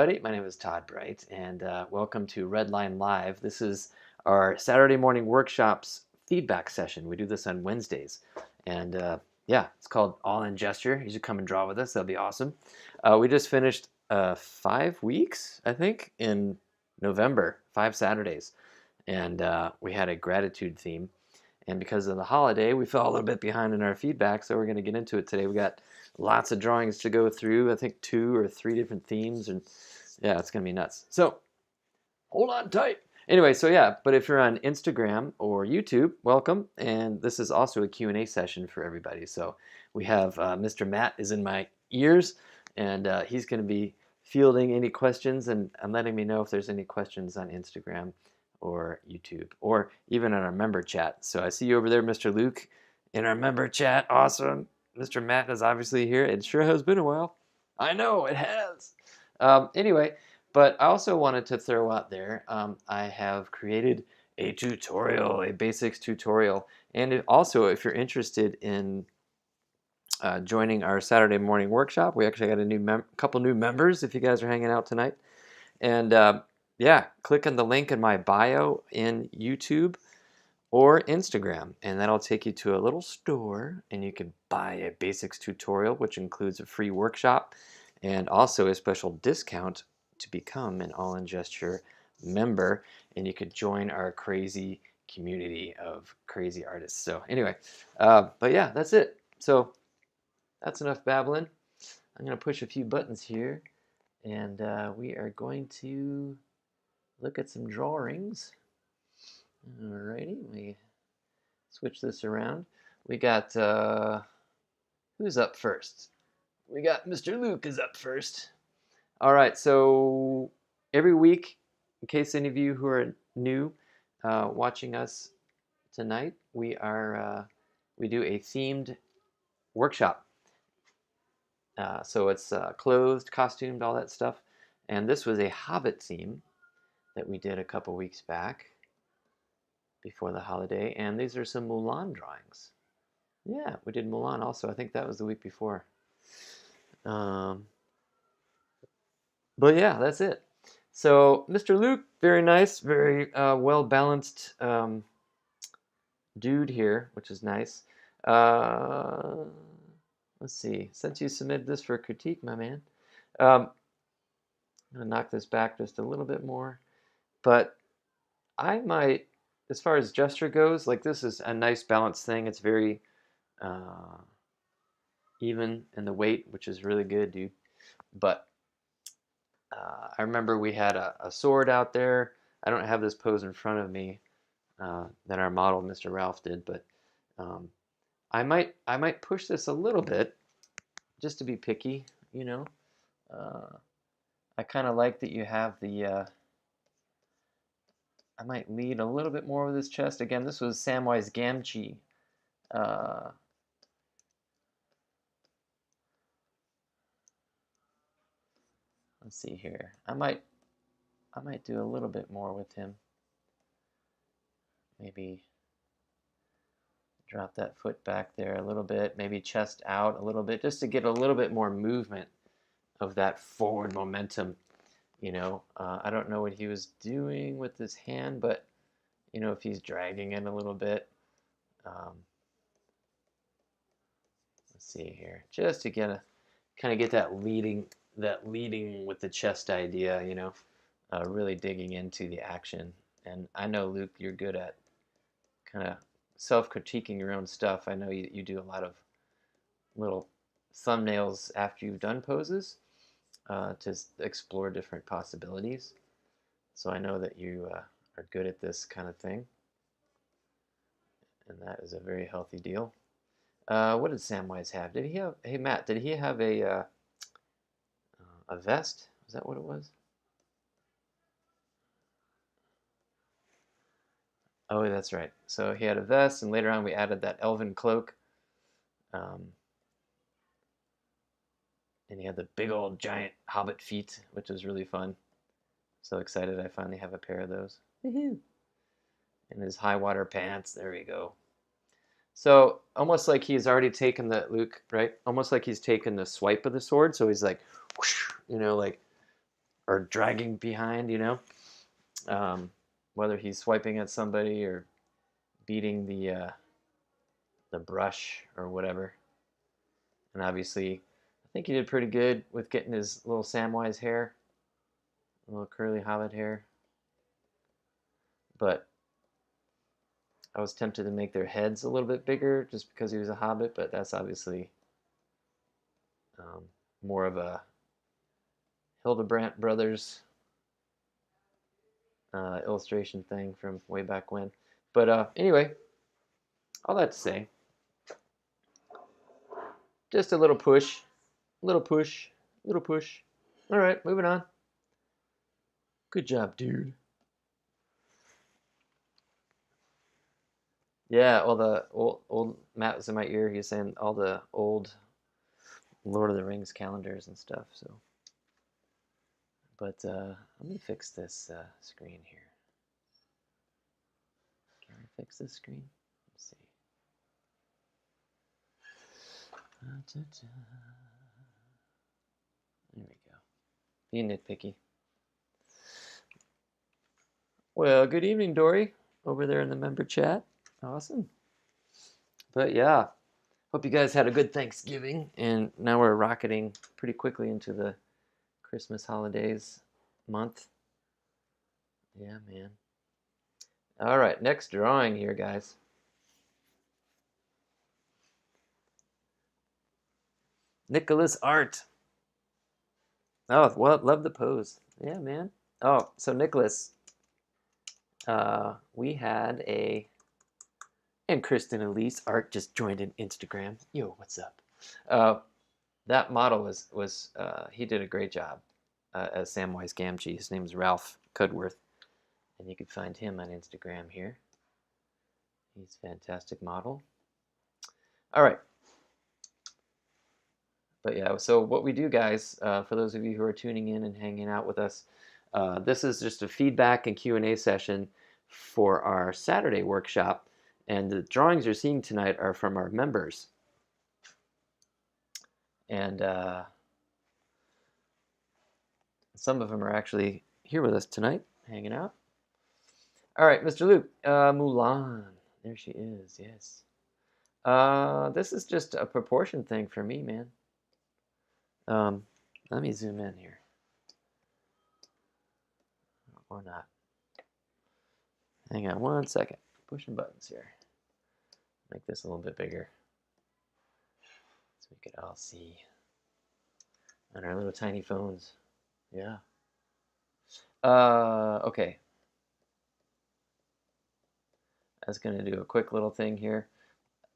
everybody. My name is Todd Bright, and welcome to Redline Live. This is our Saturday morning workshops feedback session. We do this on Wednesdays, and yeah, it's called All in Gesture. You should come and draw with us. That'll be awesome. We just finished 5 weeks, I think, in November, 5 Saturdays, and we had a gratitude theme. And because of the holiday, we fell a little bit behind in our feedback, so we're going to get into it today. We got lots of drawings to go through. I think 2 or 3 different themes, and yeah, it's going to be nuts. So hold on tight. Anyway, so yeah, but if you're on Instagram or YouTube, welcome. And this is also a Q&A session for everybody. So we have Mr. Matt is in my ears, and he's going to be fielding any questions and letting me know if there's any questions on Instagram or YouTube, or even in our member chat. So I see you over there, Mr. Luke, in our member chat. Awesome. Mr. Matt is obviously here. It sure has been a while. I know, it has. Anyway, but I also wanted to throw out there, I have created a tutorial, a basics tutorial. And also, if you're interested in joining our Saturday morning workshop, we actually got a couple new members if you guys are hanging out tonight. And yeah, click on the link in my bio in YouTube or Instagram, and that'll take you to a little store, and you can buy a basics tutorial, which includes a free workshop and also a special discount to become an All in Gesture member, and you could join our crazy community of crazy artists. So anyway, but yeah, that's it. So that's enough babbling. I'm going to push a few buttons here, and we are going to look at some drawings. Alrighty, we switch this around. We got, who's up first? We got Mr. Luke is up first. All right, so every week, in case any of you who are new watching us tonight, we do a themed workshop. So it's clothed, costumed, all that stuff. And this was a Hobbit theme that we did a couple weeks back before the holiday, and these are some Mulan drawings. Yeah, we did Mulan also. I think that was the week before. But yeah, that's it. So Mr. Luke, very nice, very well-balanced dude here, which is nice. Let's see. Since you submitted this for critique, my man, I'm gonna knock this back just a little bit more. But I might, as far as gesture goes, like this is a nice balanced thing. It's very even in the weight, which is really good, dude. But I remember we had a sword out there. I don't have this pose in front of me that our model, Mr. Ralph, did, but I might push this a little bit just to be picky, you know. I kind of like that you have the I might lead a little bit more with this chest. Again, this was Samwise Gamgee. Let's see here. I might do a little bit more with him. Maybe drop that foot back there a little bit. Maybe chest out a little bit, just to get a little bit more movement of that forward momentum. You know, I don't know what he was doing with his hand, but you know, if he's dragging it a little bit. Let's see here, just to get kind of get that leading with the chest idea. You know, really digging into the action. And I know, Luke, you're good at kind of self-critiquing your own stuff. I know you do a lot of little thumbnails after you've done poses. To explore different possibilities. So I know that you are good at this kind of thing. And that is a very healthy deal. What did Samwise have? Did he have, hey Matt, did he have a vest? Was that what it was? Oh, that's right. So he had a vest, and later on we added that elven cloak. And he had the big old giant hobbit feet, which was really fun. So excited I finally have a pair of those. Woohoo! And his high water pants, there we go. So almost like he's already taken the, Luke, right? Almost like he's taken the swipe of the sword. So he's like, whoosh, you know, like or dragging behind, whether he's swiping at somebody or beating the brush or whatever. And obviously, I think he did pretty good with getting his little Samwise hair, a little curly hobbit hair. But I was tempted to make their heads a little bit bigger just because he was a hobbit, but that's obviously more of a Hildebrandt Brothers illustration thing from way back when. But anyway, all that to say, just a little push, little push, little push. All right, moving on. Good job, dude. Yeah, all the old Matt was in my ear. He was saying all the old Lord of the Rings calendars and stuff. So, but let me fix this screen here. Can I fix this screen? Let's see. There we go. Being nitpicky. Well, good evening, Dory, over there in the member chat. Awesome. But yeah, hope you guys had a good Thanksgiving, and now we're rocketing pretty quickly into the Christmas holidays month. Yeah, man. All right, next drawing here, guys. Nicholas Art. Oh, well, love the pose. Yeah, man. Oh, so Nicholas, we had and Kristen Elise, Art just joined in Instagram. Yo, what's up? That model was he did a great job as Samwise Gamgee. His name's Ralph Cudworth, and you can find him on Instagram here. He's a fantastic model. All right. But yeah, so what we do, guys, for those of you who are tuning in and hanging out with us, this is just a feedback and Q&A session for our Saturday workshop. And the drawings you're seeing tonight are from our members. And some of them are actually here with us tonight, hanging out. All right, Mr. Luke, Mulan. There she is, yes. This is just a proportion thing for me, man. Let me zoom in here. Or not. Hang on one second. Pushing buttons here. Make this a little bit bigger so we could all see on our little tiny phones. Yeah. Okay. I was going to do a quick little thing here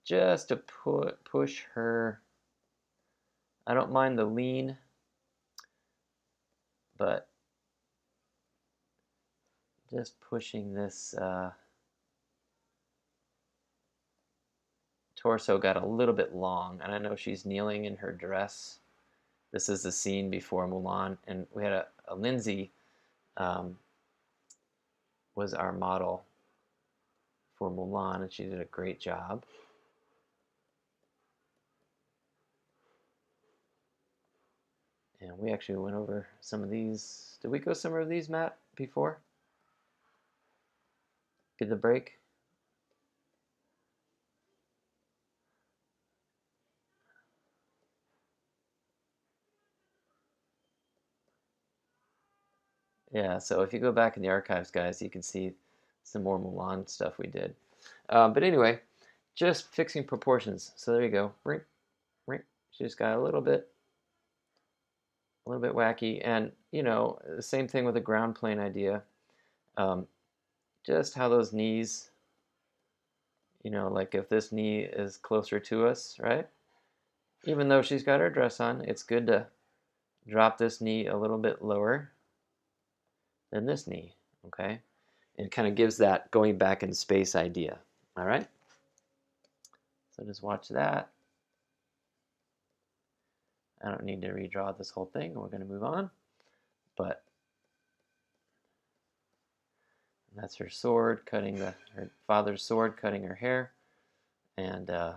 just to push her. I don't mind the lean, but just pushing this torso got a little bit long, and I know she's kneeling in her dress. This is the scene before Mulan, and we had a Lindsay was our model for Mulan, and she did a great job. And we actually went over some of these. Did we go some of these, Matt, before? Get the break? Yeah, so if you go back in the archives, guys, you can see some more Mulan stuff we did. But anyway, just fixing proportions. So there you go. Rink, rink. She just got a little bit wacky. And, the same thing with the ground plane idea. Just how those knees, like if this knee is closer to us, right? Even though she's got her dress on, it's good to drop this knee a little bit lower than this knee, okay? And it kind of gives that going back in space idea, all right? So just watch that. I don't need to redraw this whole thing. We're going to move on. But that's her sword, her father's sword, cutting her hair, and kind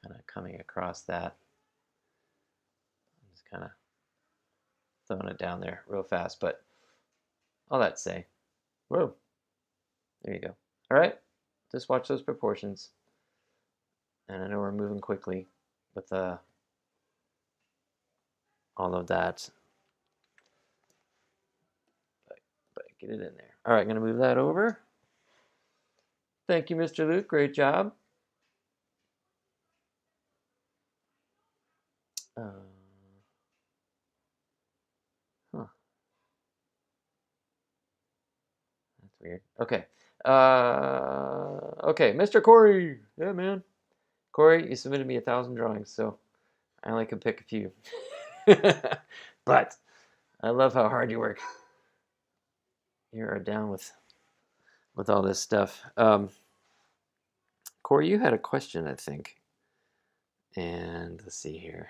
of coming across that. Just kind of throwing it down there real fast, but all that to say, whoa, there you go. All right, just watch those proportions. And I know we're moving quickly with all of that, but get it in there. All right, gonna move that over. Thank you, Mr. Luke, great job. Huh. That's weird. Okay. Okay, Mr. Corey. Yeah, man. Corey, you submitted me 1,000 drawings, so I only could pick a few. But I love how hard you work. You are down with all this stuff. Corey, you had a question, I think. And let's see here.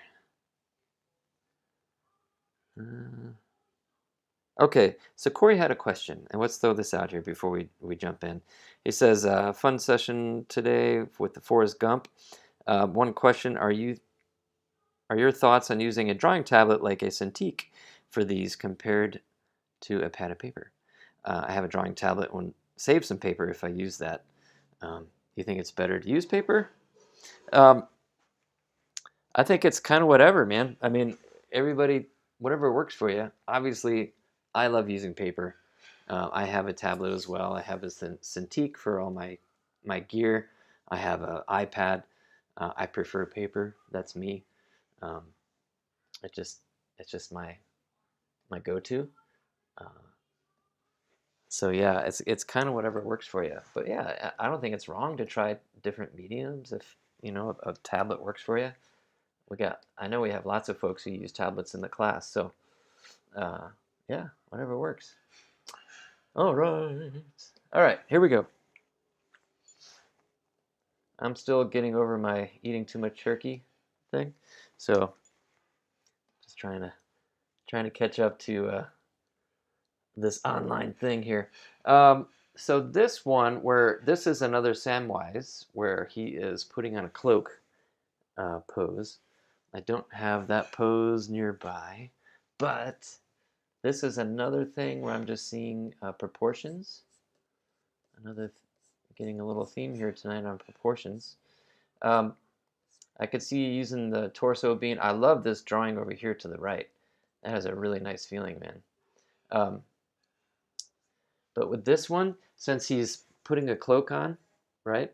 Okay, so Corey had a question, and let's throw this out here before we jump in. He says, fun session today with the Forrest Gump. One question, are your thoughts on using a drawing tablet like a Cintiq for these compared to a pad of paper? I have a drawing tablet and save some paper if I use that. You think it's better to use paper? I think it's kind of whatever, man. I mean, everybody, whatever works for you. Obviously, I love using paper. I have a tablet as well. I have a Cintiq for all my gear. I have an iPad. I prefer paper. That's me. It's just my go-to. So yeah, it's kind of whatever works for you. But yeah, I don't think it's wrong to try different mediums if a tablet works for you. I know we have lots of folks who use tablets in the class, so yeah, whatever works. All right, here we go. I'm still getting over my eating too much turkey thing, so just trying to catch up to this online thing here. So this one, this is another Samwise where he is putting on a cloak pose. I don't have that pose nearby, but this is another thing where I'm just seeing proportions. Getting a little theme here tonight on proportions. I could see you using the torso being. I love this drawing over here to the right. That has a really nice feeling, man. But with this one, since he's putting a cloak on, right?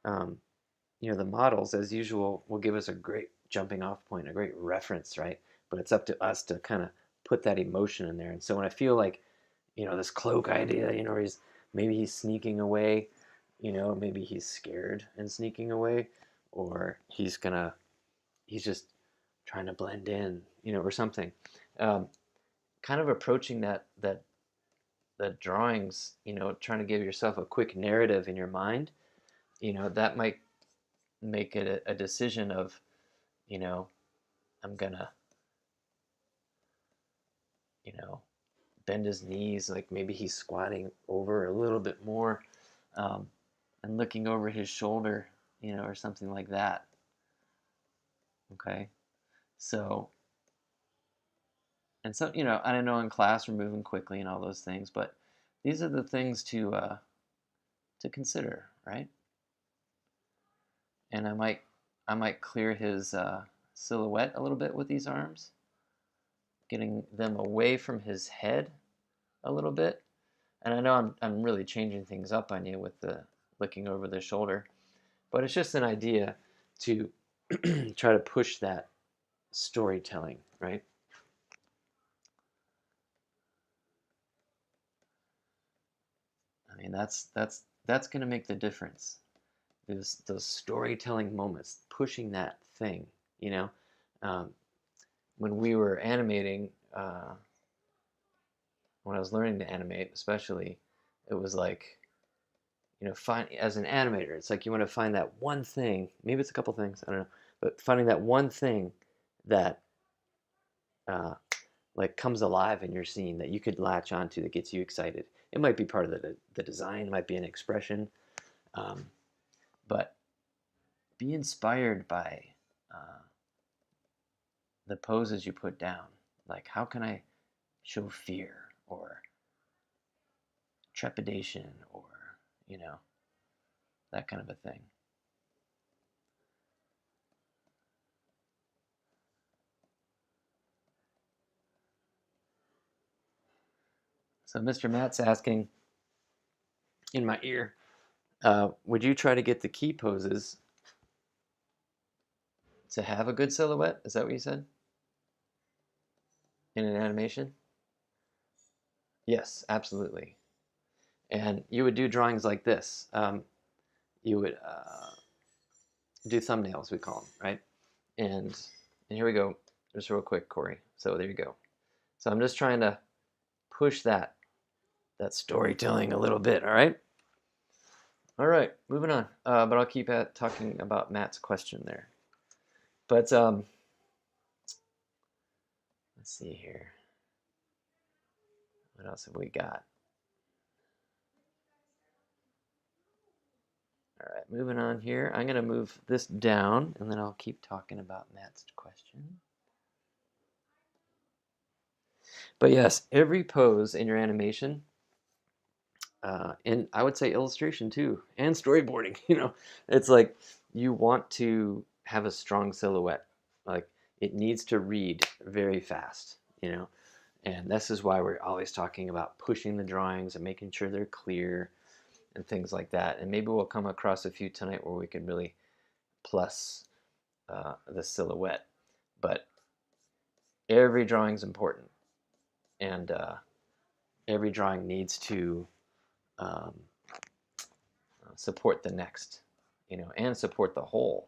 The models, as usual, will give us a great jumping off point, a great reference, right? But it's up to us to kind of put that emotion in there. And so when I feel like, this cloak idea, where maybe he's sneaking away, maybe he's scared and sneaking away, or he's just trying to blend in, or something. Kind of approaching that drawings, trying to give yourself a quick narrative in your mind, that might make it a decision of, I'm gonna, bend his knees, like maybe he's squatting over a little bit more, and looking over his shoulder, or something like that. Okay, so, and so, I know in class we're moving quickly and all those things, but these are the things to consider, right? And I might clear his silhouette a little bit with these arms, getting them away from his head a little bit. And I know I'm really changing things up on you with the looking over the shoulder, but it's just an idea to try to push that storytelling, right? I mean, that's going to make the difference. Those storytelling moments, pushing that thing, when we were animating, when I was learning to animate, especially, it was like, as an animator, it's like you want to find that one thing. Maybe it's a couple things, I don't know, but finding that one thing that like comes alive in your scene that you could latch onto that gets you excited. It might be part of the design, might be an expression, but be inspired by the poses you put down. Like, how can I show fear or trepidation or, you know, that kind of a thing. So Mr. Matt's asking in my ear, would you try to get the key poses to have a good silhouette? Is that what you said? In an animation? Yes, absolutely. And you would do drawings like this. You would do thumbnails, we call them, right? And here we go, just real quick, Corey. So there you go. So I'm just trying to push that storytelling a little bit, all right? All right, moving on. But I'll keep talking about Matt's question there. But let's see here. What else have we got? All right, moving on here. I'm going to move this down, and then I'll keep talking about Matt's question. But yes, every pose in your animation, and I would say illustration too, and storyboarding, you know, it's like you want to have a strong silhouette. Like it needs to read very fast, you know, and this is why we're always talking about pushing the drawings and making sure they're clear and things like that. And maybe we'll come across a few tonight where we can really plus the silhouette. But every drawing's important, and every drawing needs to support the next, you know, and support the whole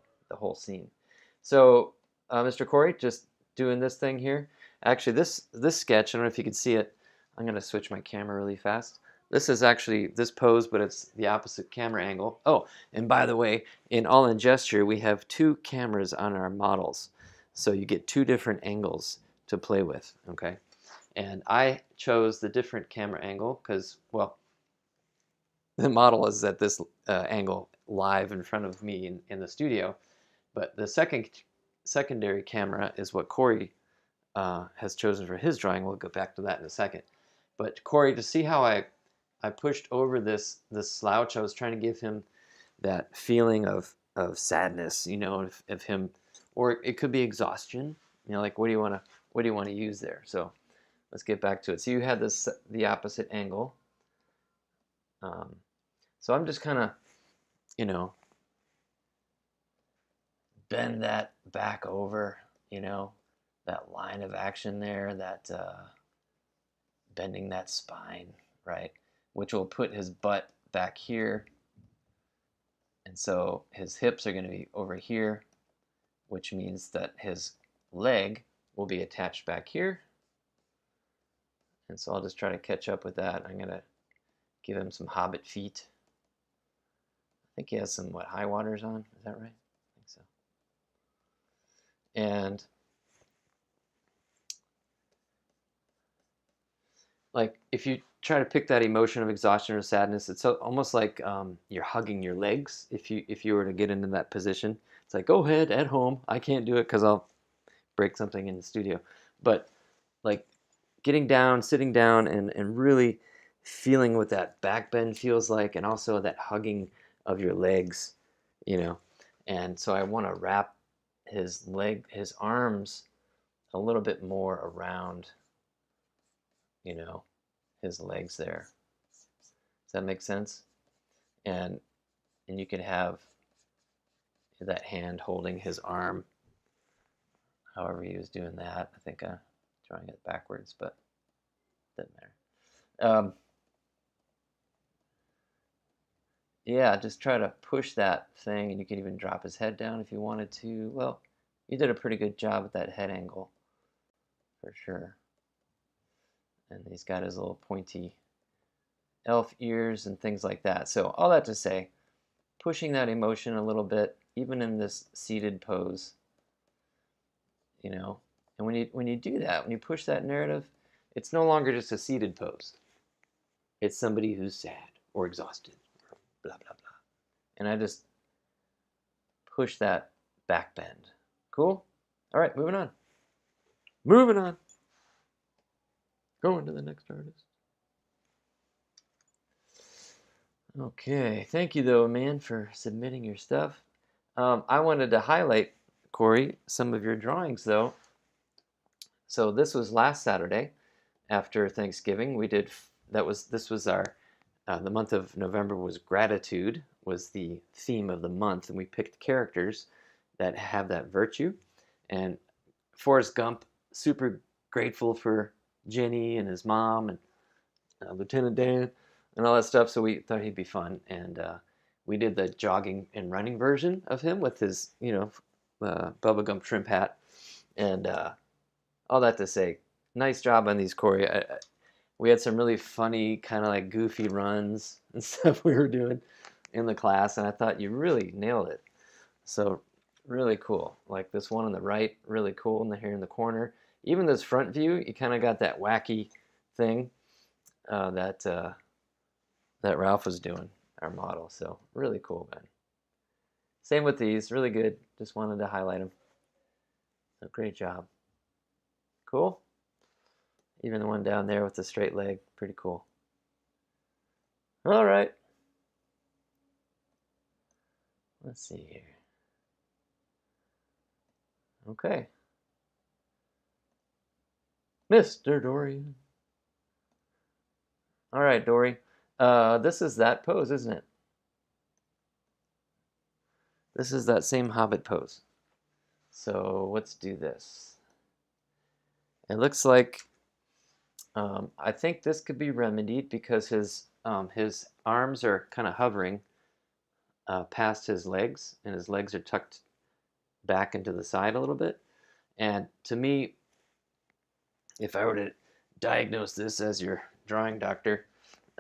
scene. So, Mr. Corey, just doing this thing here. Actually, this sketch, I don't know if you can see it. I'm going to switch my camera really fast. This is actually this pose, but it's the opposite camera angle. Oh, and by the way, in All in Gesture, we have 2 cameras on our models. So you get 2 different angles to play with, okay? And I chose the different camera angle because, well, the model is at this angle live in front of me in the studio, but the secondary camera is what Corey has chosen for his drawing. We'll go back to that in a second. But Corey, to see how I pushed over this slouch, I was trying to give him that feeling of sadness, you know, of him, or it could be exhaustion. You know, like what do you want to use there? So let's get back to it. So you had the opposite angle. So I'm just kind of, you know, bend that back over, you know, that line of action there, that bending that spine, right? Which will put his butt back here. And so his hips are going to be over here, which means that his leg will be attached back here. And so I'll just try to catch up with that. I'm going to give him some hobbit feet. I think he has some, what, high waters on? Is that right? I think so. And like if you try to pick that emotion of exhaustion or sadness, it's almost like you're hugging your legs. If you were to get into that position, it's like, go ahead at home. I can't do it because I'll break something in the studio. But like getting down, sitting down, and really feeling what that back bend feels like, and also that hugging of your legs, you know. And so I want to wrap his arms a little bit more around, you know, his legs there. Does that make sense? And you could have that hand holding his arm, however he was doing that. I think I'm drawing it backwards, but it doesn't matter. Yeah, just try to push that thing, and you can even drop his head down if you wanted to. Well, you did a pretty good job with that head angle, for sure. And he's got his little pointy elf ears and things like that. So all that to say, pushing that emotion a little bit, even in this seated pose, you know. And when you do that, when you push that narrative, it's no longer just a seated pose. It's somebody who's sad or exhausted, or blah, blah, blah. And I just push that back bend. Cool? All right, moving on. Moving on. Going to the next artist. Okay, thank you though, man, for submitting your stuff. I wanted to highlight, Corey, some of your drawings though. So this was last Saturday after Thanksgiving. We did this was our the month of November was gratitude was the theme of the month, and we picked characters that have that virtue. And Forrest Gump, super grateful for Jenny and his mom and Lieutenant Dan and all that stuff. So we thought he'd be fun, and we did the jogging and running version of him with his Bubba Gump shrimp hat, and all that to say, nice job on these, Corey. We had some really funny, kind of like goofy runs and stuff we were doing in the class, and I thought you really nailed it. So really cool. Like this one on the right, really cool, and here in the corner. Even this front view, you kind of got that wacky thing that Ralph was doing, our model. So really cool, man. Same with these, really good. Just wanted to highlight them. So great job. Cool. Even the one down there with the straight leg, pretty cool. All right. Let's see here. Okay. Mr. Dorian. All right, Dory. This is that pose, isn't it? This is that same Hobbit pose. So let's do this. It looks like I think this could be remedied because his arms are kind of hovering past his legs, and his legs are tucked back into the side a little bit. And to me, if I were to diagnose this as your drawing doctor,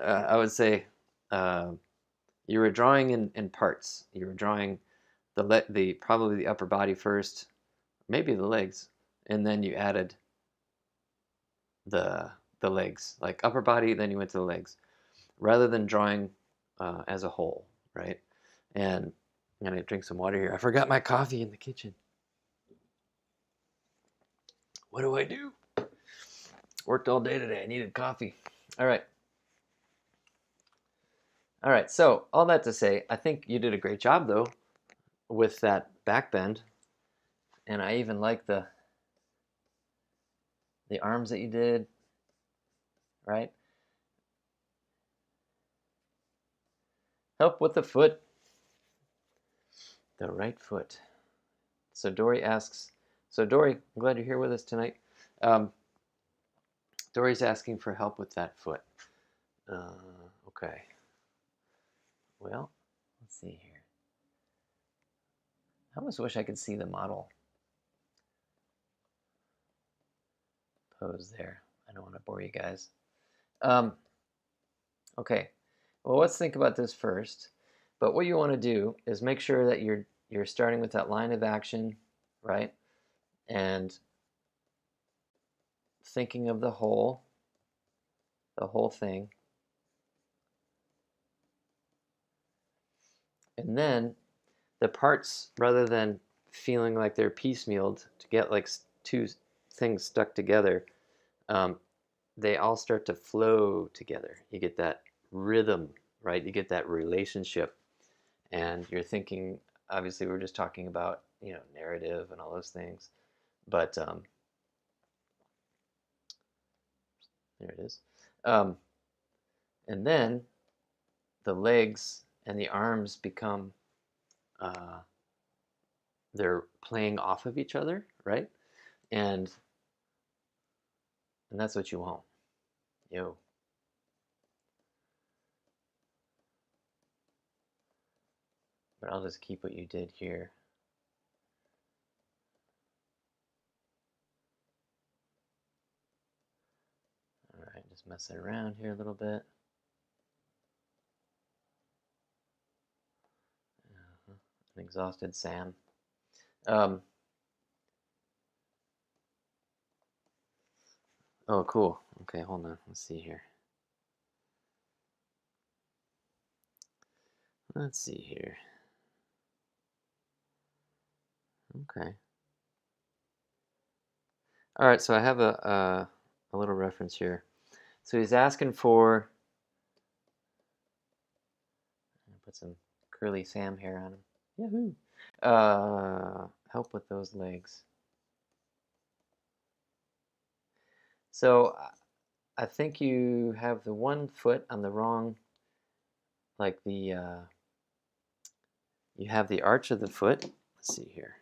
I would say you were drawing in parts. You were drawing the probably the upper body first, maybe the legs, and then you added the legs, like upper body, then you went to the legs, rather than drawing as a whole, right? And I'm gonna drink some water here. I forgot my coffee in the kitchen. What do I do? Worked all day today. I needed coffee. All right. All right. So all that to say, I think you did a great job though with that back bend, and I even like the arms that you did. Right. Help with the foot. The right foot. So Dory asks. So Dory, I'm glad you're here with us tonight. Dory's asking for help with that foot. Okay. Well, let's see here. I almost wish I could see the model pose there. I don't want to bore you guys. Okay. Well, let's think about this first. But what you want to do is make sure that you're starting with that line of action, right? And thinking of the whole thing. And then the parts, rather than feeling like they're piecemealed to get like two things stuck together, they all start to flow together. You get that rhythm, right? You get that relationship, and you're thinking. Obviously, we're just talking about narrative and all those things, but there it is. And then the legs and the arms become they're playing off of each other, right? And that's what you want. Yo. But I'll just keep what you did here. All right, just messing around here a little bit. An exhausted Sam. Oh, cool. Okay, hold on. Let's see here. Let's see here. Okay. All right, so I have a little reference here. So he's asking for, put some curly Sam hair on him. Yahoo! Help with those legs. So I think you have the one foot on the wrong, like the, you have the arch of the foot. Let's see here.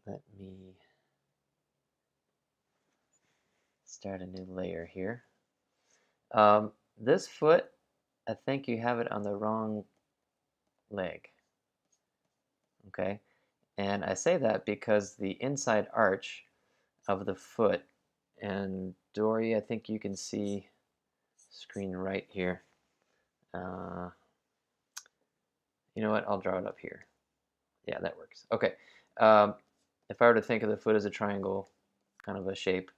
Let me start a new layer here. This foot, I think you have it on the wrong leg. Okay, and I say that because the inside arch of the foot, and Dory, I think you can see screen right here. You know what? I'll draw it up here. Yeah, that works. Okay. If I were to think of the foot as a triangle, kind of a shape,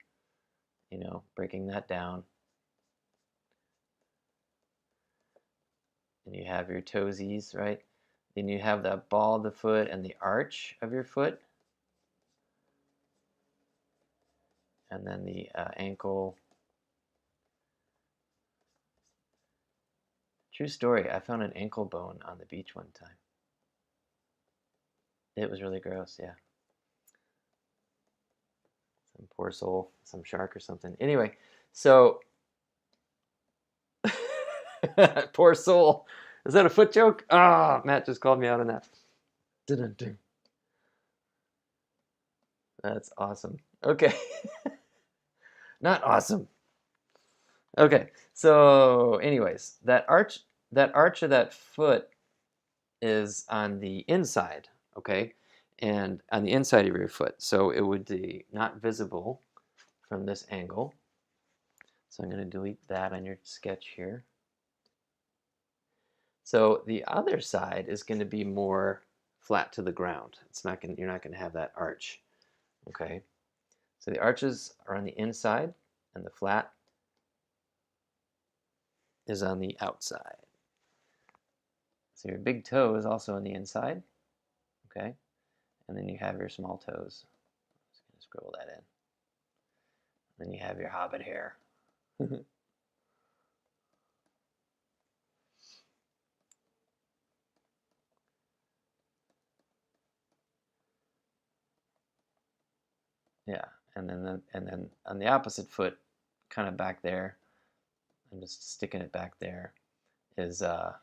you know, breaking that down, and you have your toesies, right? Then you have the ball of the foot and the arch of your foot, and then the ankle. True story, I found an ankle bone on the beach one time. It was really gross, yeah. Some poor soul, some shark or something. Anyway, so poor soul. Is that a foot joke? Ah, Matt just called me out on that. Dun-dun-dun. That's awesome. Okay. Not awesome. Okay. So, anyways, that arch of that foot is on the inside, okay? And on the inside of your foot. So it would be not visible from this angle. So I'm going to delete that on your sketch here. So the other side is going to be more flat to the ground. It's not going, you're not going to have that arch. Okay? So the arches are on the inside and the flat is on the outside. So your big toe is also on the inside. Okay? And then you have your small toes. Just going to scribble that in. Then you have your hobbit hair. Yeah, and then on the opposite foot, kind of back there, I'm just sticking it back there, is where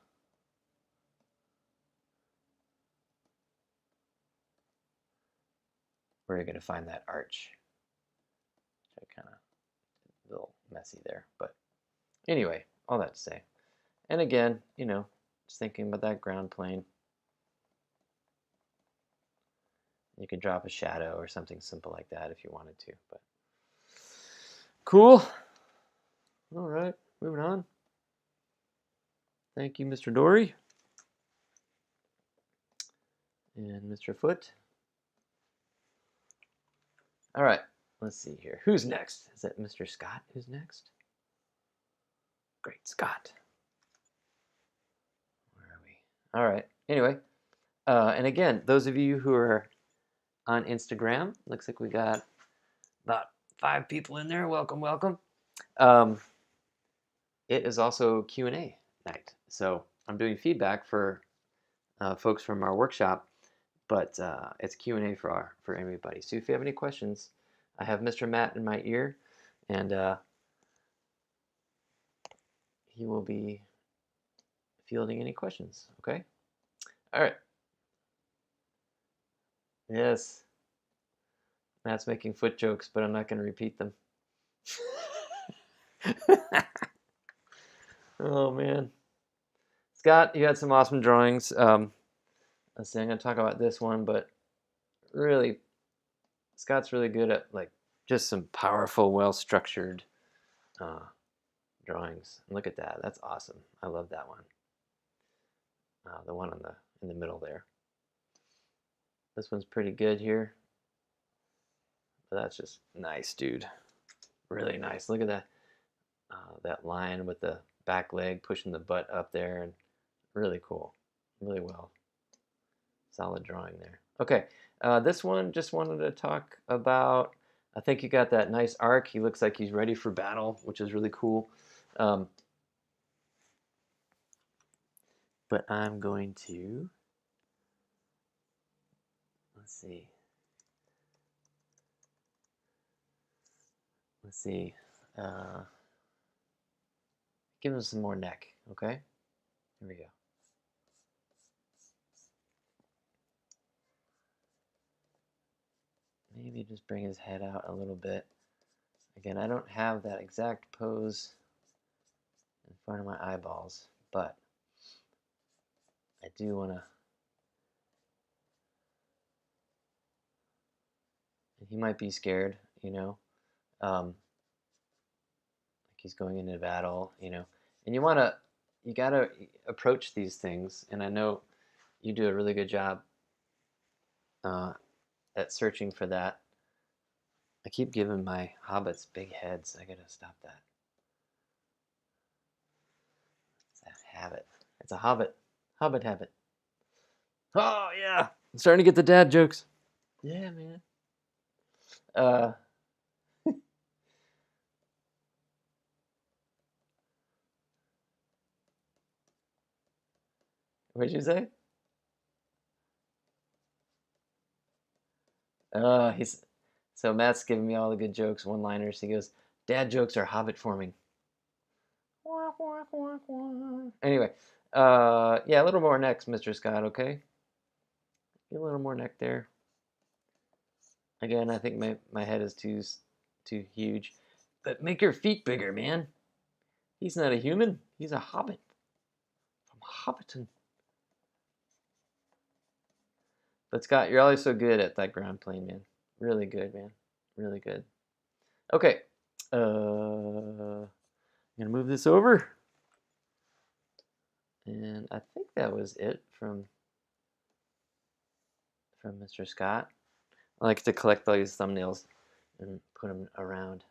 you're going to find that arch. Which I kind of a little messy there, but anyway, all that to say. And again, you know, just thinking about that ground plane. You could drop a shadow or something simple like that if you wanted to, but cool. All right, moving on. Thank you, Mr. Dory. And Mr. Foot. All right, let's see here. Who's next? Is that Mr. Scott who's next? Great Scott. Where are we? All right, anyway. And again, those of you who are on Instagram, looks like we got about 5 people in there. Welcome, welcome. It is also Q&A night. So I'm doing feedback for folks from our workshop, but it's Q&A for everybody. So if you have any questions, I have Mr. Matt in my ear, and he will be fielding any questions, okay? All right. Yes. Matt's making foot jokes, but I'm not going to repeat them. Oh, man. Scott, you had some awesome drawings. Let's see, I'm going to talk about this one, but really, Scott's really good at like just some powerful, well-structured drawings. And look at that. That's awesome. I love that one. The one on in the middle there. This one's pretty good here. But that's just nice, dude. Really nice. Look at that. That line with the back leg pushing the butt up there, and really cool. Really well. Solid drawing there. Okay, this one just wanted to talk about I think you got that nice arc. He looks like he's ready for battle, which is really cool. But I'm going to, let's see. Let's see. Give him some more neck, okay? Here we go. Maybe just bring his head out a little bit. Again, I don't have that exact pose in front of my eyeballs, but I do want to. He might be scared, you know, like he's going into battle, you know, and you gotta approach these things, and I know you do a really good job at searching for that. I keep giving my hobbits big heads. I gotta stop that. It's a habit. It's a hobbit. Hobbit habit. Oh yeah, I'm starting to get the dad jokes. Yeah, man. What'd you say? He's so Matt's giving me all the good jokes, one-liners. He goes, "Dad jokes are hobbit forming." Anyway, yeah, a little more neck, Mr. Scott. Okay, get a little more neck there. Again, I think my head is too huge, but make your feet bigger, man. He's not a human. He's a hobbit from Hobbiton. But Scott, you're always so good at that ground plane, man. Really good, man. Really good. Okay. I'm gonna move this over. And I think that was it from Mr. Scott. I like to collect all these thumbnails and put them around.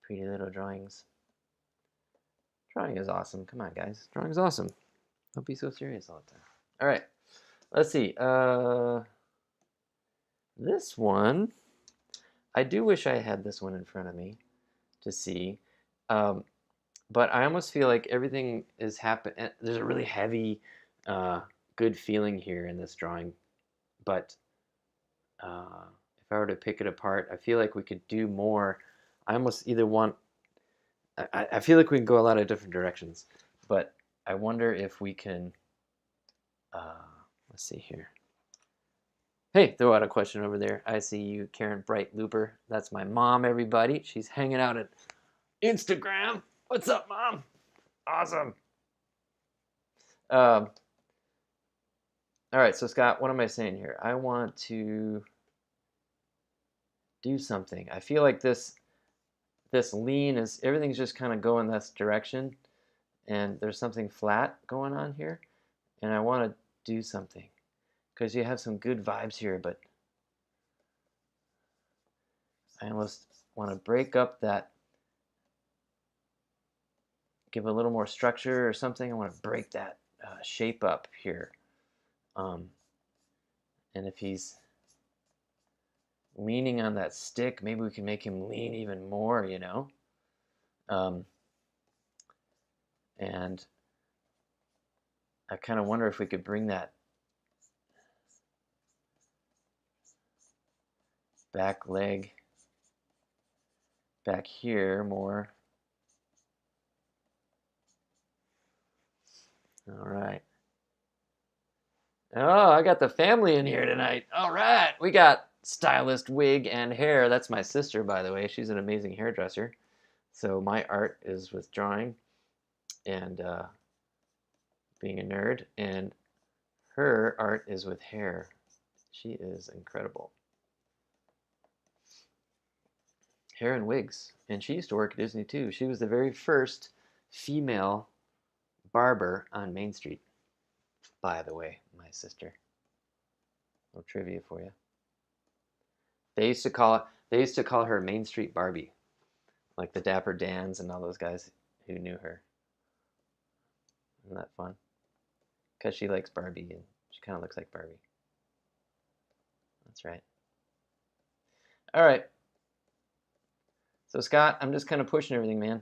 Pretty little drawings. Drawing is awesome. Come on, guys. Drawing is awesome. Don't be so serious all the time. All right. Let's see. This one, I do wish I had this one in front of me to see. But I almost feel like everything is happening. There's a really heavy, good feeling here in this drawing. But if I were to pick it apart, I feel like we could do more. I almost either want. I feel like we can go a lot of different directions, but I wonder if we can. Let's see here. Hey, throw out a question over there. I see you, Karen Bright Looper. That's my mom, everybody. She's hanging out at Instagram. What's up, Mom? Awesome. All right, so Scott, what am I saying here? I want to do something. I feel like this lean is, everything's just kind of going this direction, and there's something flat going on here, and I want to do something because you have some good vibes here, but I almost want to break up that, give a little more structure or something. I want to break that shape up here. And if he's leaning on that stick, maybe we can make him lean even more, you know? And I kind of wonder if we could bring that back leg back here more. All right. Oh, I got the family in here tonight. All right. We got stylist, wig, and hair. That's my sister, by the way. She's an amazing hairdresser. So my art is with drawing and being a nerd, and her art is with hair. She is incredible. Hair and wigs. And she used to work at Disney too. She was the very first female barber on Main Street. By the way, my sister. No trivia for you. They used to call her Main Street Barbie, like the Dapper Dans and all those guys who knew her. Isn't that fun? Because she likes Barbie and she kind of looks like Barbie. That's right. All right. So Scott, I'm just kind of pushing everything, man.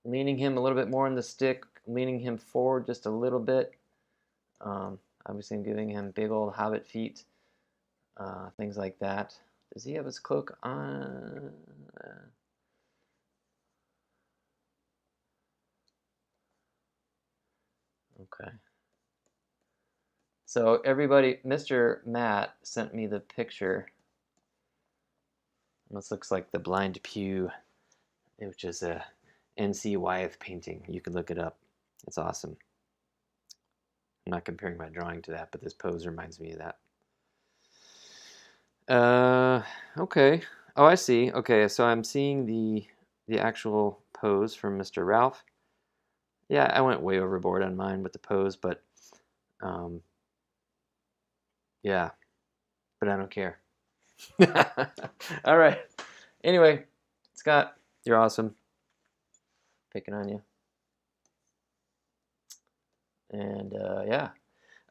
Leaning him a little bit more on the stick, leaning him forward just a little bit. Obviously, I'm giving him big old hobbit feet, things like that. Does he have his cloak on? Okay. So everybody, Mr. Matt sent me the picture. This looks like the Blind Pew, which is a N.C. Wyeth painting. You can look it up. It's awesome. I'm not comparing my drawing to that, but this pose reminds me of that. Okay. Oh, I see. Okay, so I'm seeing the actual pose from Mr. Ralph. Yeah, I went way overboard on mine with the pose, but yeah, but I don't care. All right. Anyway, Scott, you're awesome. Picking on you. And yeah.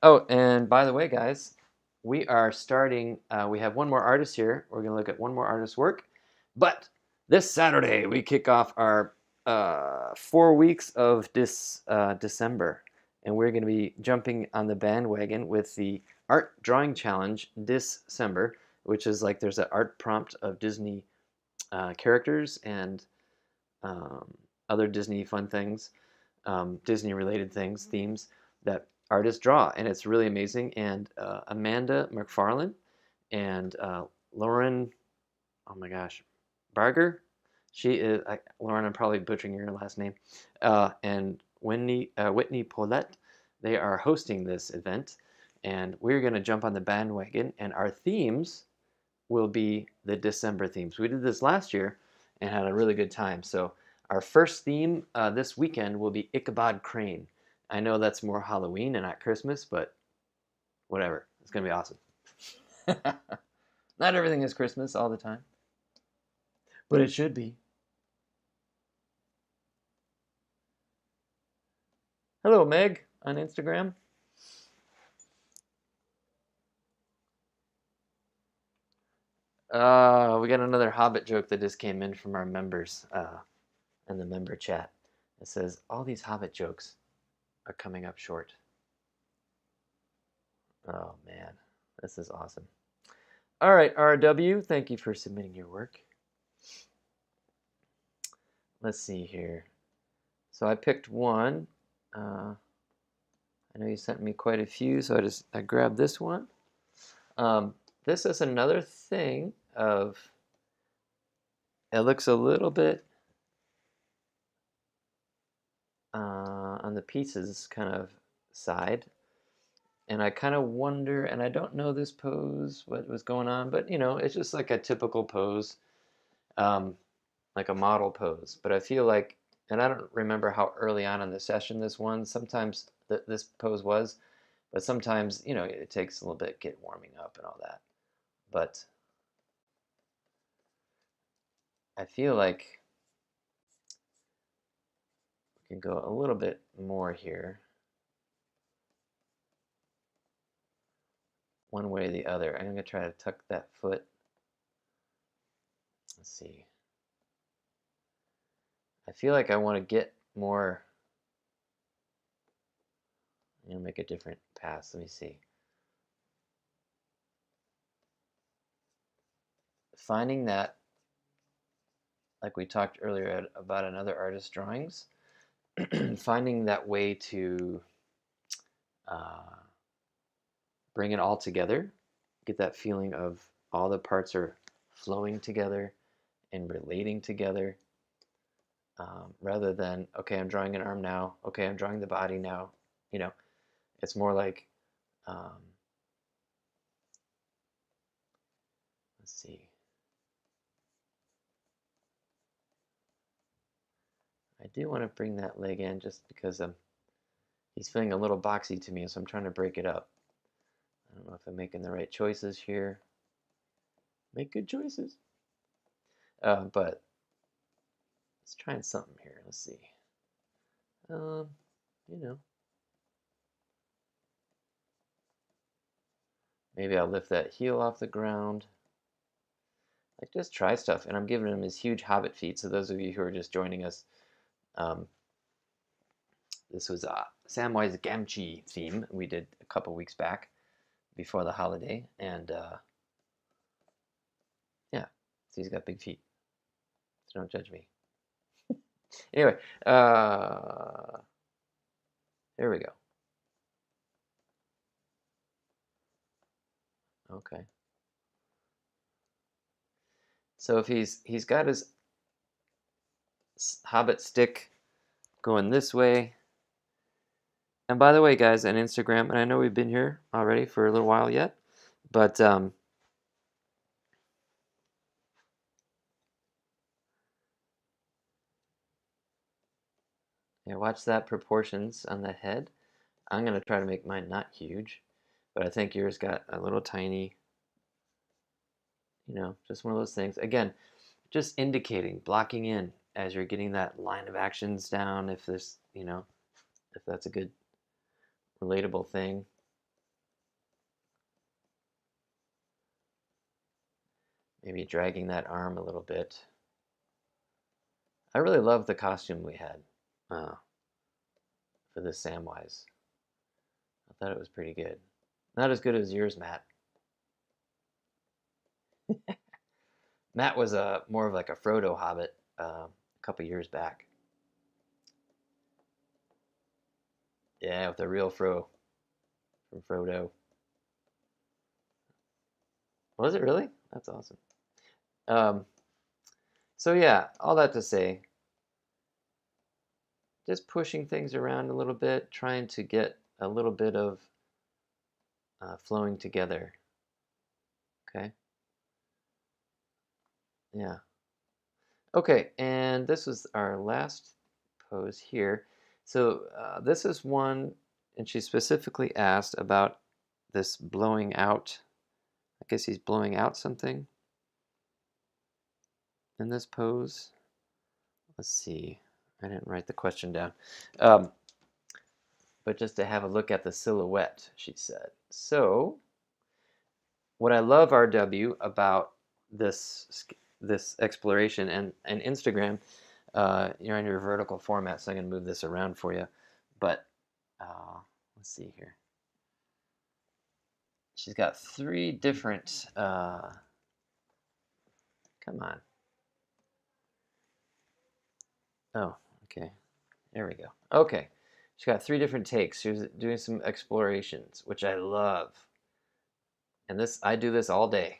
Oh, and by the way, guys, we are starting. We have one more artist here. We're going to look at one more artist's work. But this Saturday, we kick off our 4 weeks of December. And we're going to be jumping on the bandwagon with the Art Drawing Challenge December, which is like there's an art prompt of Disney characters and other Disney fun things, Disney-related things, themes that artists draw, and it's really amazing. And Amanda McFarlane and Lauren, oh my gosh, Barger, she is Lauren. I'm probably butchering your last name, and Whitney Paulette. They are hosting this event, and we're going to jump on the bandwagon. And our themes will be the December themes. We did this last year and had a really good time. So our first theme this weekend will be Ichabod Crane. I know that's more Halloween and not Christmas, but whatever. It's going to be awesome. Not everything is Christmas all the time, but it should be. Hello, Meg, on Instagram. We got another Hobbit joke that just came in from our members in the member chat. It says, all these Hobbit jokes are coming up short. Oh, man. This is awesome. All right, RW, thank you for submitting your work. Let's see here. So I picked one. I know you sent me quite a few, so I grabbed this one. This is another thing of, it looks a little bit on the pieces kind of side. And I kind of wonder, and I don't know this pose, what was going on, but you know, it's just like a typical pose, like a model pose. But I feel like, and I don't remember how early on in the session this one, sometimes this pose was, but sometimes, you know, it takes a little bit get warming up and all that. But I feel like we can go a little bit more here. One way or the other. I'm going to try to tuck that foot. Let's see. I feel like I want to get more. I'm going to make a different pass. Let me see. Finding that, like we talked earlier about another artist's drawings, finding that way to bring it all together, get that feeling of all the parts are flowing together and relating together, rather than, okay, I'm drawing an arm now, okay, I'm drawing the body now. You know, it's more like, let's see. I do want to bring that leg in just because he's feeling a little boxy to me, so I'm trying to break it up. I don't know if I'm making the right choices here. Make good choices. But let's try something here. Let's see. You know, Maybe I'll lift that heel off the ground. Like, just try stuff. And I'm giving him his huge hobbit feet. So those of you who are just joining us, this was Samwise Gamgee theme we did a couple weeks back before the holiday. And yeah, so he's got big feet. So don't judge me. Anyway, there we go. Okay. So if he's got his hobbit stick going this way. And by the way, guys, on Instagram, and I know we've been here already for a little while yet, but yeah, watch that proportions on the head. I'm gonna try to make mine not huge, but I think yours got a little tiny, just one of those things. Again, just indicating, blocking in as you're getting that line of actions down, if there's, if that's a good relatable thing. Maybe dragging that arm a little bit. I really love the costume we had for this Samwise. I thought it was pretty good. Not as good as yours, Matt. Matt was more of like a Frodo hobbit a couple years back. Yeah, with the real Fro from Frodo. Was it really? That's awesome. So yeah, all that to say, just pushing things around a little bit, trying to get a little bit of flowing together. Okay. Yeah. Okay, and this is our last pose here. So this is one, and she specifically asked about this blowing out. I guess he's blowing out something in this pose. Let's see. I didn't write the question down. But just to have a look at the silhouette, she said. So what I love, RW, about this exploration and Instagram, you're in your vertical format, so I'm going to move this around for you. But let's see here. She's got 3 different, come on. Oh, okay. There we go. Okay. She's got 3 different takes. She was doing some explorations, which I love. And I do this all day.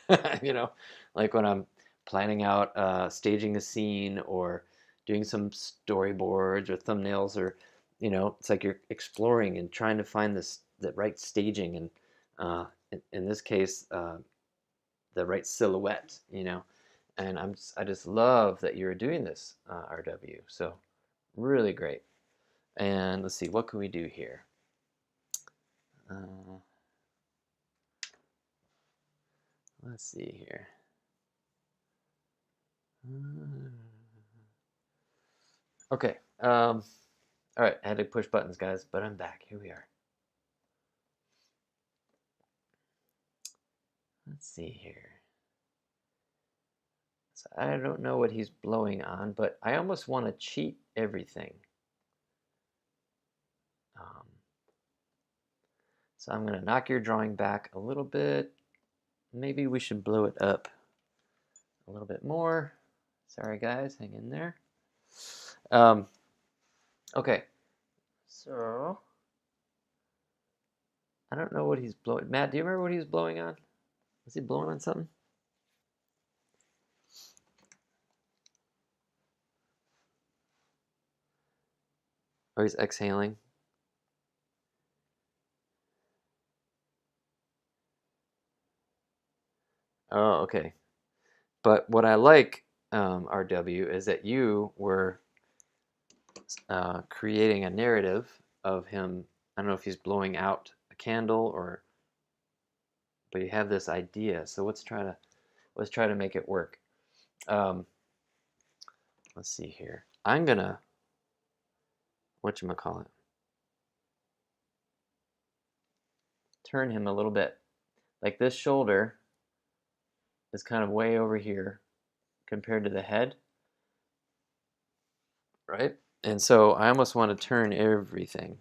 Like when I'm planning out staging a scene or doing some storyboards or thumbnails, or it's like you're exploring and trying to find the right staging, and in this case the right silhouette, and I just love that you're doing this, RW. So really great. And let's see, what can we do here? Let's see here. Okay. All right. I had to push buttons, guys, but I'm back. Here we are. Let's see here. So I don't know what he's blowing on, but I almost want to cheat everything. So I'm going to knock your drawing back a little bit. Maybe we should blow it up a little bit more. Sorry, guys. Hang in there. Okay. So I don't know what he's blowing. Matt, do you remember what he was blowing on? Was he blowing on something? Oh, he's exhaling. Oh, okay. But what I like, RW, is that you were creating a narrative of him. I don't know if he's blowing out a candle but you have this idea. So let's try to make it work. Let's see here. I'm gonna, whatchamacallit, turn him a little bit. Like this shoulder is kind of way over here compared to the head, right? And so I almost want to turn everything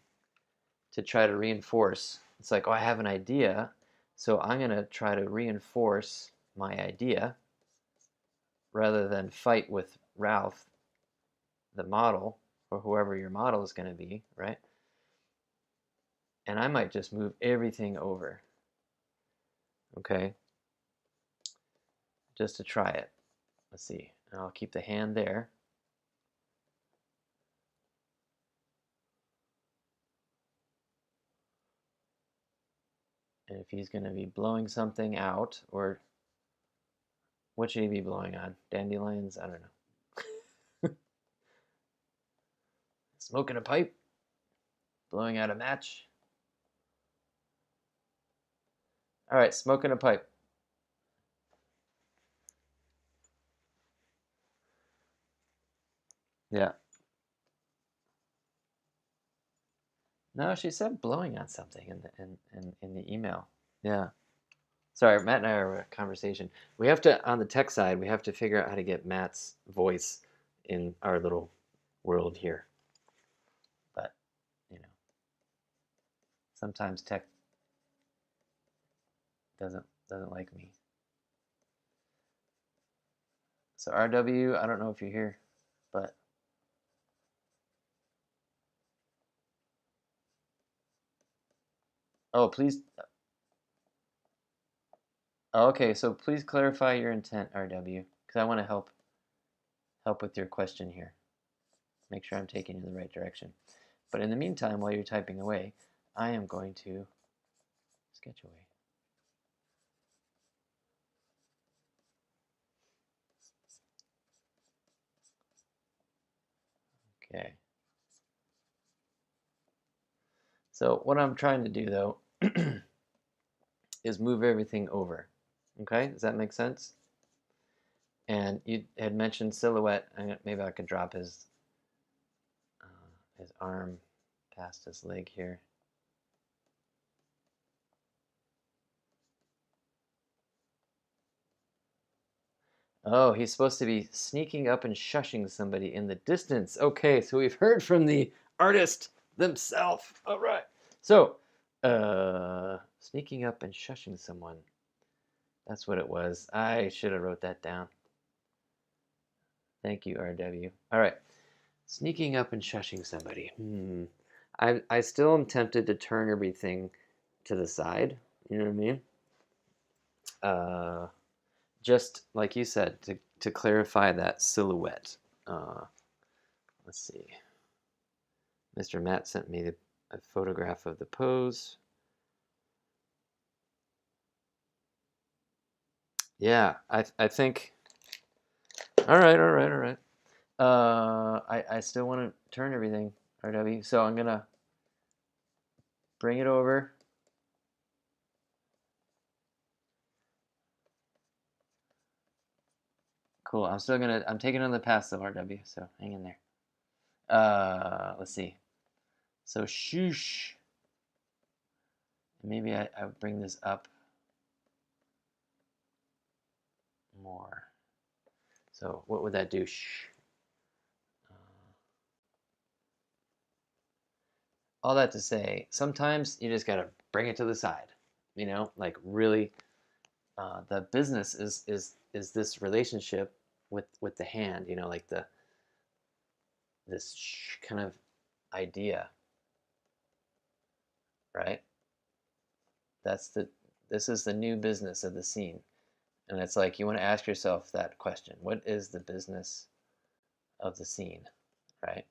to try to reinforce. It's like, oh, I have an idea, so I'm going to try to reinforce my idea rather than fight with Ralph, the model, or whoever your model is going to be, right? And I might just move everything over, okay, just to try it. Let's see. And I'll keep the hand there. And if he's going to be blowing something out, or what should he be blowing on? Dandelions? I don't know. Smoking a pipe? Blowing out a match? All right, smoking a pipe. Yeah. No, she said blowing on something in the email. Yeah. Sorry, Matt and I are in a conversation. We have to, on the tech side, we have to figure out how to get Matt's voice in our little world here. But, you know, sometimes tech doesn't like me. So RW, I don't know if you're here, but oh, please. Oh, okay, so please clarify your intent, RW, because I want to help with your question here. Make sure I'm taking you in the right direction. But in the meantime, while you're typing away, I am going to sketch away. Okay. So what I'm trying to do though is move everything over. Okay, does that make sense? And you had mentioned silhouette. Maybe I could drop his arm past his leg here. Oh, he's supposed to be sneaking up and shushing somebody in the distance. Okay, so we've heard from the artist themselves. All right. So, sneaking up and shushing someone. That's what it was. I should have wrote that down. Thank you, RW. All right. Sneaking up and shushing somebody. I still am tempted to turn everything to the side. You know what I mean? Just like you said, to clarify that silhouette. Let's see. Mr. Matt sent me a photograph of the pose. Yeah, I think. All right. I still want to turn everything, RW. So I'm gonna bring it over. Cool. I'm taking it on the pass though, RW. So hang in there. Let's see. So shoosh. Maybe I bring this up more. So what would that do? Shh. All that to say, sometimes you just gotta bring it to the side. You know, like really, the business is this relationship with the hand. You know, like this kind of idea, right? This is the new business of the scene. And it's like you want to ask yourself that question. What is the business of the scene, right?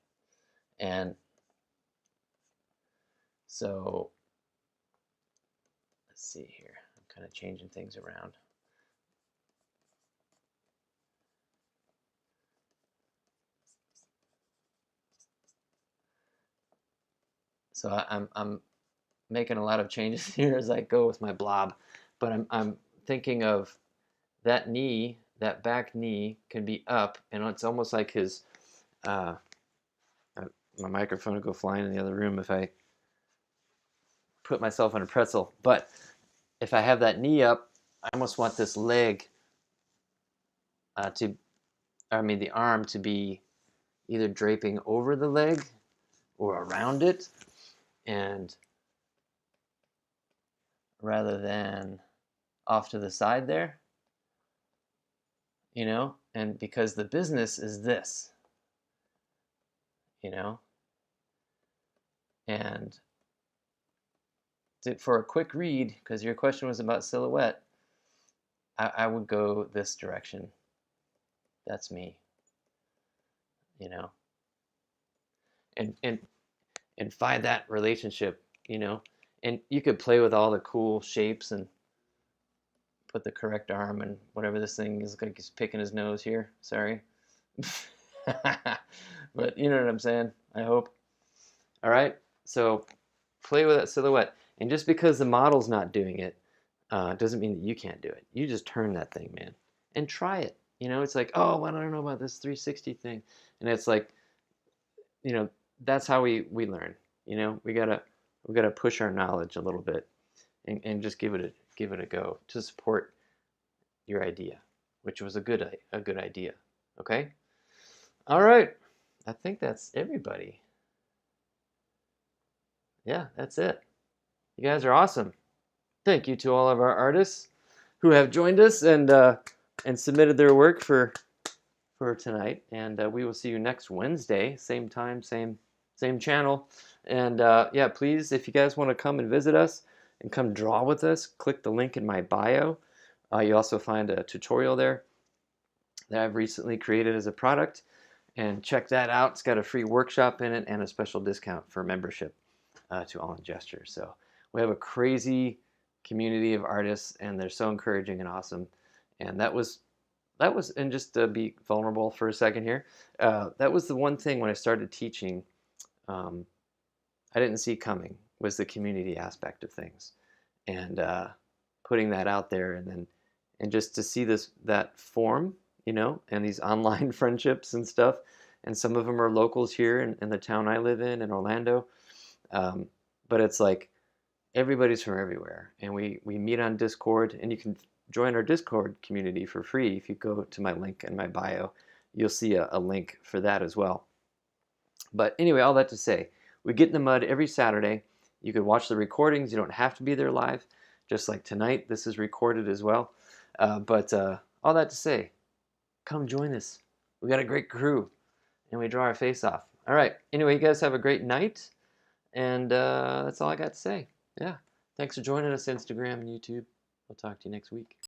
And so let's see here. I'm kind of changing things around. So I'm making a lot of changes here as I go with my blob, but I'm thinking of that knee, that back knee can be up, and it's almost like his. My microphone would go flying in the other room if I put myself on a pretzel, but if I have that knee up, I almost want this leg the arm to be either draping over the leg or around it, and rather than off to the side there, and because the business is this, and for a quick read, because your question was about silhouette, I would go this direction. That's me, and find that relationship, and you could play with all the cool shapes and put the correct arm and whatever this thing is, like he's picking his nose here. Sorry. But you know what I'm saying, I hope. All right, so play with that silhouette. And just because the model's not doing it doesn't mean that you can't do it. You just turn that thing, man, and try it. It's like, oh, well, I don't know about this 360 thing. And it's like, that's how we learn. We gotta push our knowledge a little bit and just give it a go to support your idea, which was a good idea. Okay? All right. I think that's everybody. Yeah, that's it. You guys are awesome. Thank you to all of our artists who have joined us and submitted their work for tonight. And we will see you next Wednesday, same time, same channel. And yeah, please, if you guys want to come and visit us and come draw with us, click the link in my bio. You also find a tutorial there that I've recently created as a product. And check that out. It's got a free workshop in it and a special discount for membership to All in Gesture. So we have a crazy community of artists, and they're so encouraging and awesome. And that was, and just to be vulnerable for a second here, that was the one thing when I started teaching I didn't see coming, was the community aspect of things, and putting that out there, and just to see that form, and these online friendships and stuff, and some of them are locals here in the town I live in Orlando, but it's like everybody's from everywhere, and we meet on Discord, and you can join our Discord community for free. If you go to my link in my bio, you'll see a link for that as well. But anyway, all that to say, we get in the mud every Saturday. You can watch the recordings. You don't have to be there live. Just like tonight, this is recorded as well. But all that to say, come join us. We got a great crew, and we draw our face off. All right. Anyway, you guys have a great night, and that's all I got to say. Yeah. Thanks for joining us, Instagram and YouTube. We'll talk to you next week.